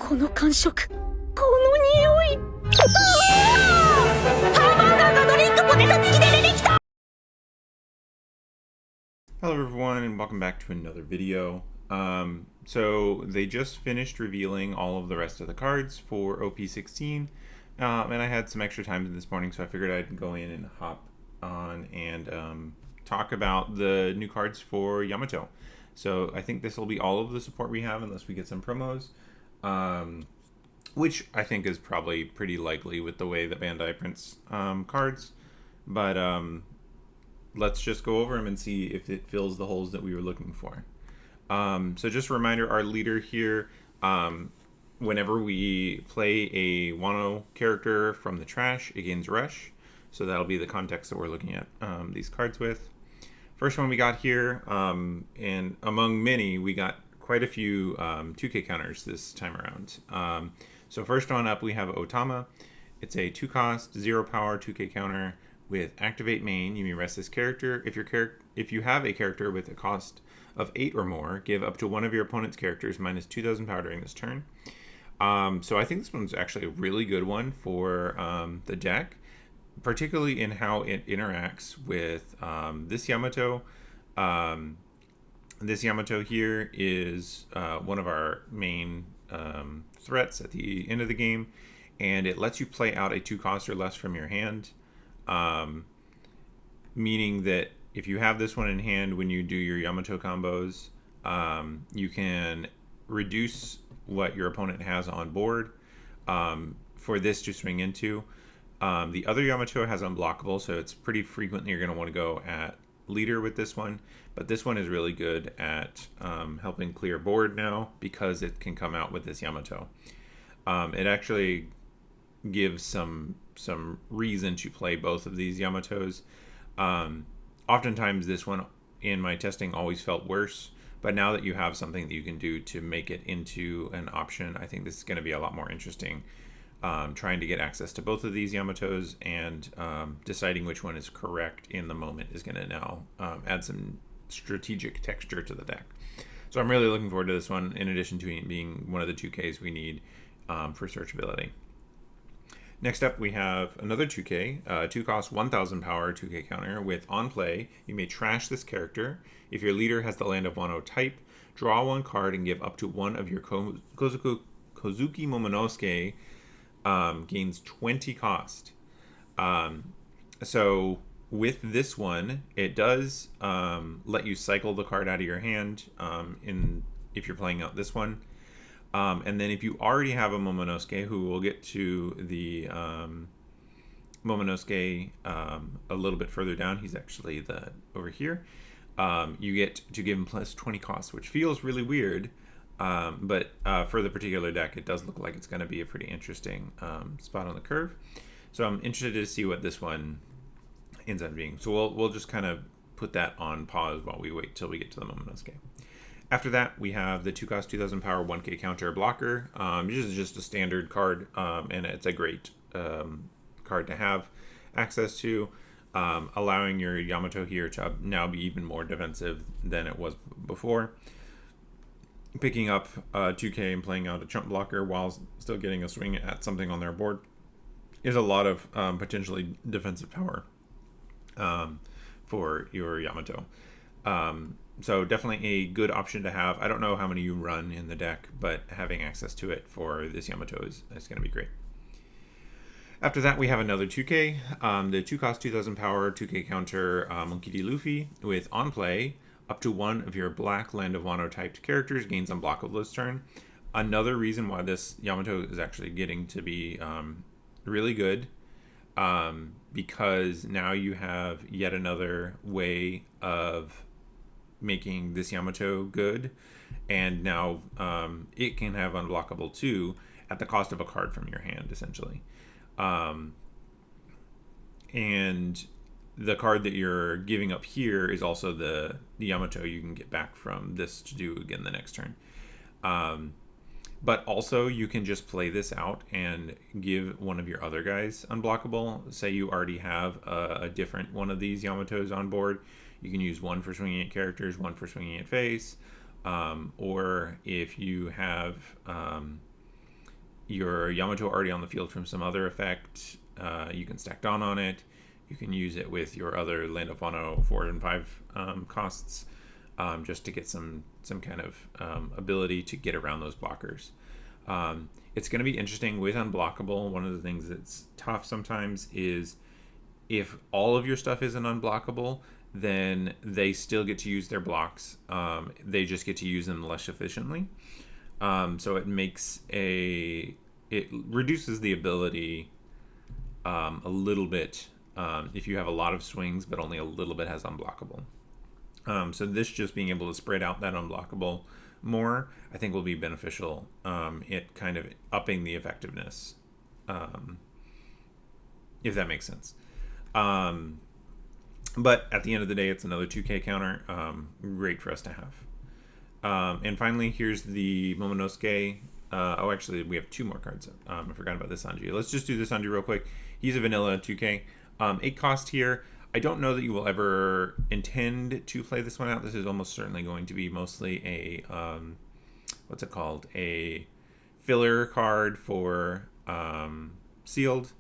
この感触、この匂い。ハンバーガーがドリンクポテト付きで出てきた。 Hello everyone and welcome back to another video. So they just finished revealing all of the rest of the cards for OP16, and I had some extra time this morning, so I figured I'd go in and hop on and talk about the new cards for Yamato. So I think this will be all of the support we have unless we get some promos, which I think is probably pretty likely with the way that Bandai prints cards, but let's just go over them and see if it fills the holes that we were looking for. So just a reminder, our leader here, whenever we play a Wano character from the trash, it gains Rush. So that'll be the context that we're looking at these cards with. First one we got here, and among many, we got quite a few 2K counters this time around. So first one up, we have Otama. It's a 2-cost, 0-power 2K counter with Activate Main. You may rest this character. If you have a character with a cost of 8 or more, give up to one of your opponent's characters minus 2,000 power during this turn. So I think this one's actually a really good one for the deck, particularly in how it interacts with this Yamato. This Yamato here is one of our main threats at the end of the game, and it lets you play out a 2-cost or less from your hand, meaning that if you have this one in hand when you do your Yamato combos, you can reduce what your opponent has on board for this to swing into. The other Yamato has unblockable, so it's pretty frequently you're going to want to go at leader with this one, but this one is really good at helping clear board now because it can come out with this Yamato. It actually gives some reason to play both of these Yamatos. Oftentimes this one in my testing always felt worse, but now that you have something that you can do to make it into an option, I think this is going to be a lot more interesting. Trying to get access to both of these Yamatos and deciding which one is correct in the moment is going to now add some strategic texture to the deck. So I'm really looking forward to this one, in addition to it being one of the 2Ks we need for searchability. Next up, we have another 2K, 2-cost 1,000 power 2K counter with on play. You may trash this character. If your leader has the Land of Wano type, draw one card and give up to one of your Kozuki Momonosuke. Gains 20 cost. So with this one, it does let you cycle the card out of your hand if you're playing out this one. And then if you already have a Momonosuke, who we'll get to the Momonosuke a little bit further down, he's actually over here, you get to give him plus 20 costs, which feels really weird. But for the particular deck, it does look like it's going to be a pretty interesting spot on the curve. So I'm interested to see what this one ends up being. So we'll just kind of put that on pause while we wait till we get to the Momonosuke. After that, we have the 2-cost 2,000 power 1K counter blocker. This is just a standard card, and it's a great card to have access to, allowing your Yamato here to now be even more defensive than it was before. Picking up 2K and playing out a chump blocker while still getting a swing at something on their board is a lot of potentially defensive power for your Yamato. So definitely a good option to have. I don't know how many you run in the deck, but having access to it for this Yamato is going to be great. After that, we have another 2K, the 2-cost 2,000 power 2K counter Monkey D. Luffy with on play. Up to one of your black Land of Wano typed characters gains unblockable this turn. Another reason why this Yamato is actually getting to be really good, because now you have yet another way of making this Yamato good, and now it can have unblockable too at the cost of a card from your hand, essentially. And the card that you're giving up here is also the Yamato you can get back from this to do again the next turn. But also you can just play this out and give one of your other guys unblockable. Say you already have a different one of these Yamatos on board. You can use one for swinging at characters, one for swinging at face. Or if you have your Yamato already on the field from some other effect, you can stack Dawn on it. You can use it with your other Land of Wano 4 and 5 costs, just to get some kind of ability to get around those blockers. It's going to be interesting with unblockable. One of the things that's tough sometimes is if all of your stuff isn't unblockable, then they still get to use their blocks. They just get to use them less efficiently. So it reduces the ability a little bit if you have a lot of swings, but only a little bit has unblockable. So this just being able to spread out that unblockable more, I think will be beneficial. It kind of upping the effectiveness, if that makes sense. But at the end of the day, it's another 2K counter. Great for us to have. And finally, here's the Momonosuke. Actually, we have 2 more cards. I forgot about the Sanji. Let's just do the Sanji real quick. He's a vanilla 2K. 8 cost here. I don't know that you will ever intend to play this one out. This is almost certainly going to be mostly a, what's it called? A filler card for sealed.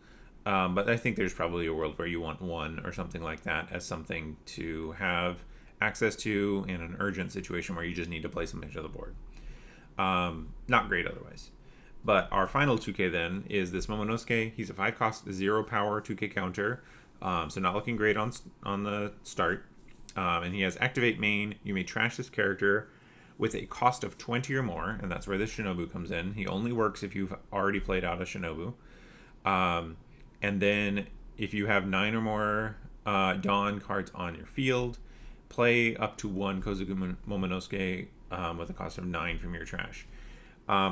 But I think there's probably a world where you want 1 or something like that as something to have access to in an urgent situation where you just need to play something to the board. Not great otherwise. But our final 2K then is this Momonosuke. He's a 5 cost, 0 power 2K counter. So not looking great on the start. And he has activate main. You may trash this character with a cost of 20 or more, and that's where the Shinobu comes in. He only works if you've already played out a Shinobu. And then if you have 9 or more Dawn cards on your field, play up to 1 Kozuku Momonosuke with a cost of 9 from your trash.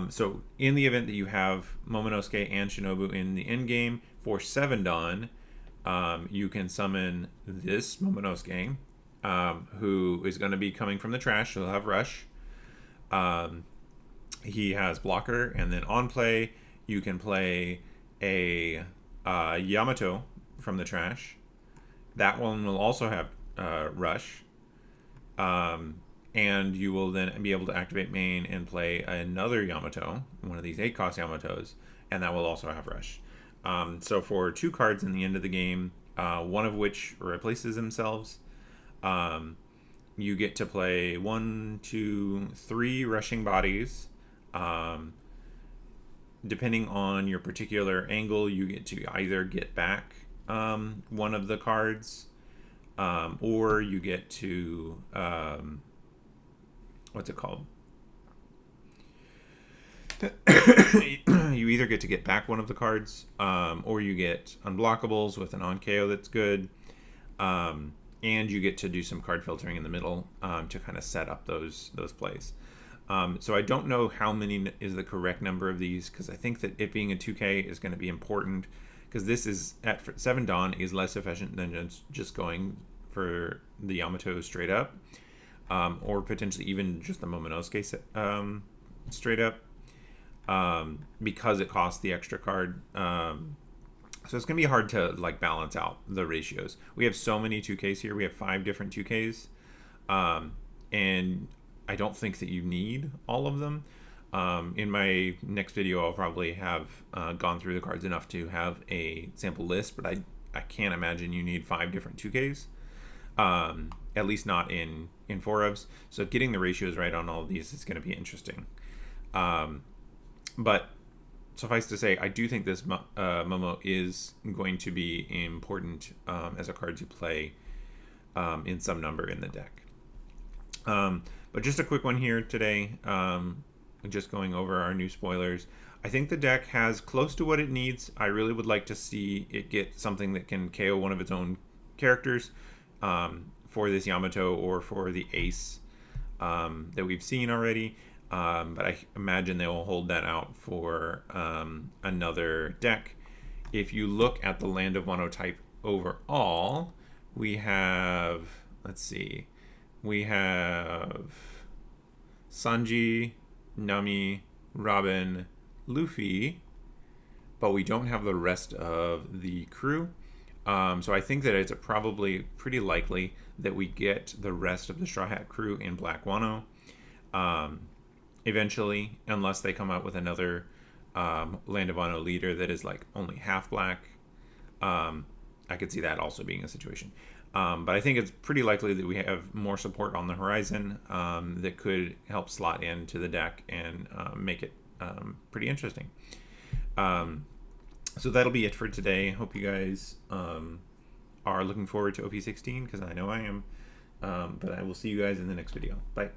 So in the event that you have Momonosuke and Shinobu in the end game for 7 Dawn, you can summon this Momonosuke, who is going to be coming from the trash, so he'll have Rush. He has Blocker, and then on play, you can play a Yamato from the trash. That one will also have Rush. And you will then be able to activate main and play another Yamato, one of these 8 cost Yamatos, and that will also have Rush. So for 2 cards in the end of the game, one of which replaces themselves, you get to play 1, 2, 3 rushing bodies. Depending on your particular angle, you get to either get back one of the cards, or you get to what's it called? You either get to get back one of the cards, or you get unblockables with an on KO that's good, and you get to do some card filtering in the middle to kind of set up those plays. So I don't know how many is the correct number of these, because I think that it being a 2K is going to be important, because this is at 7 Dawn is less efficient than just going for the Yamato straight up, or potentially even just the Momonosuke straight up, because it costs the extra card. So it's going to be hard to like balance out the ratios. We have so many 2Ks here. We have 5 different 2Ks, and I don't think that you need all of them. In my next video, I'll probably have gone through the cards enough to have a sample list, but I can't imagine you need 5 different 2Ks, at least not in 4-ofs. So getting the ratios right on all of these is going to be interesting. But suffice to say, I do think this Momo is going to be important as a card to play in some number in the deck. But just a quick one here today, just going over our new spoilers. I think the deck has close to what it needs. I really would like to see it get something that can KO one of its own characters for this Yamato or for the Ace that we've seen already. But I imagine they will hold that out for another deck. If you look at the Land of Wano type overall, we have, let's see, we have Sanji, Nami, Robin, Luffy, but we don't have the rest of the crew. So I think that it's probably pretty likely that we get the rest of the Straw Hat crew in Black Wano eventually, unless they come out with another Land of Wano leader that is like only half black. I could see that also being a situation. But I think it's pretty likely that we have more support on the horizon that could help slot into the deck and make it pretty interesting. So that'll be it for today. Hope you guys are looking forward to OP16, because I know I am. But I will see you guys in the next video. Bye.